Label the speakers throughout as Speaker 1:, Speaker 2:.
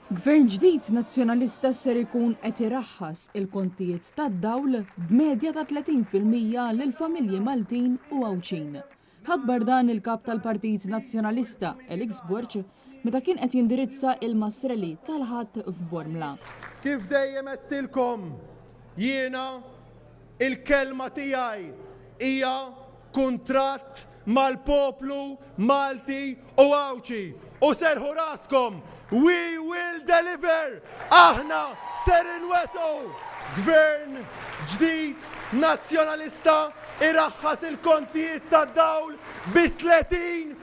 Speaker 1: Gvern ġdid nazzjonalista ser ikun qed iraħħas il-kontijiet tad-dawl b'medja ta' 30% lil familji Maltin u Għawċin. Ħabbar dan il-kap tal-Partit Nazzjonalista Elix Borċ meta kien qed jindirizza il-Masreli tal-ħadd f'Bormla.
Speaker 2: Kif dejjem qedtilkom jiena il-kelma tiegħi hija kuntratt mal-poplu Malti u Għawċi u serħu raskom. We will deliver! Aħna ser inwetu! Gvern ġdid nazzjonalista iraħħas il-kontijiet tad-dawl bi 30%.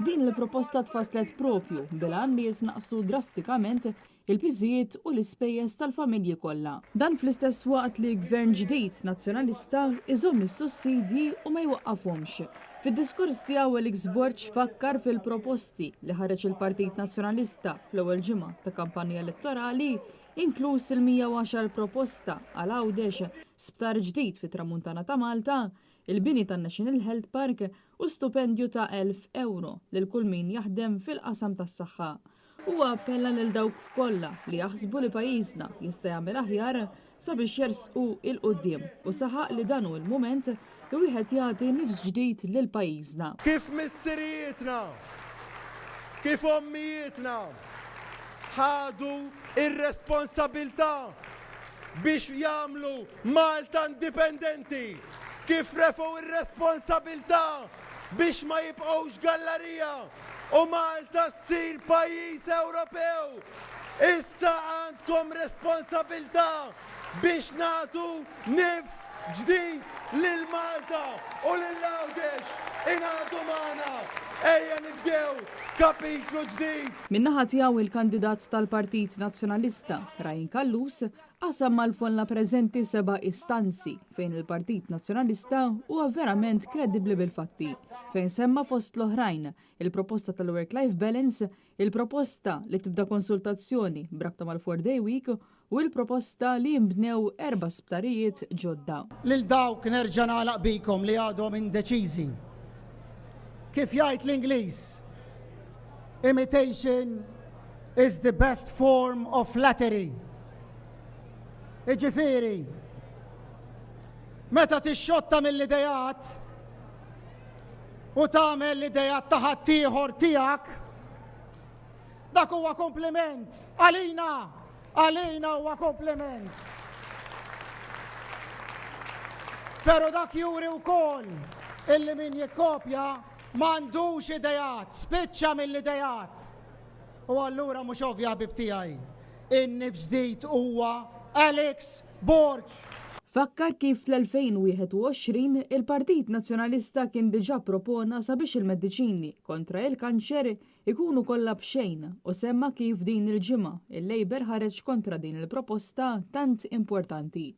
Speaker 1: Din il-proposta tfasslet propju bil-għan li jitnaqsu drastikament il-piżijiet u l-ispejjeż tal-familji kollha. Dan fl-istess waqt li gvern ġdid nazzjonalista iżomm is-sussidji u ma jwaqqafhomx. Fid-diskors tiegħu Elix Borċ fakkar fil-proposti li ħareġ il-Partit Nazzjonalista fl-ewwel ġimgħa ta' kampanja elettorali, inkluż il-110 proposta għal għawdex sptar ġdid fit-Tramuntana ta' Malta, il-bini tan-National Health Park u stipendju ta' 1,000 euro lil kull min jaħdem fil-qasam tas-saħħa. Huwa appella lil dawk kollha li jaħsbu li pajjiżna jista' jagħmel aħjar sabiex jersqu il-qudiem u saħaq li dan hu l-mument li wieħed jagħti nifs ġdid lil pajjiżna.
Speaker 2: Kif missirietna, kif ommijietna ħadu ir-responsabilità biex jagħmlu Malta indipendenti, kif refgħu ir-responsabilità biex ma jibqgħux gallerija u Malta ssir pajjiż Ewropew. Issa għandkom responsabilità biex nagħtu nifs ġdid lil Malta u lil Għawdex ingħadu magħna. Ejja nibdew kapitlu ġdid.
Speaker 1: Min-naħa tiegħu il-kandidat tal-Partit Nazzjonalista Rajn Kallus qasam mal-folla preżenti 7 istanzi fejn il-Partit Nazzjonalista huwa verament kredibbli bil-fatti, fejn semma fost l-oħrajn il-proposta tal-work-life balance, il-proposta li tibda konsultazzjoni brabta mal-4 Day Week u l-proposta li jimbnew 4 sptarijiet ġodda.
Speaker 3: Lil dawk nerġa' nagħlaq bikom li għadhom indeċiżi. Kif jgħid l-Ingliż, imitation is the best form of flattery. Iġifieri, meta tixxotta mill-idejat u tagħmel l-idejat ta' ħaddieħor tiegħek, dak huwa kompliment għalina huwa kompliment. Però dak juri wkoll illi min jikkopja m'għandux idejat, spiċċa mill-idejat. U allura mhux ovvja ħbib tiegħi, in-nifs ġdid huwa Elix Borċ.
Speaker 1: Fakkar kif fl-2021 il-Partit Nazzjonalista kien diġà propona sabiex il-mediċini kontra il-kanċer ikunu kollha b'xejn u semma kif din il-ġimgħa il-Labor ħareġ kontra din il-proposta tant importanti.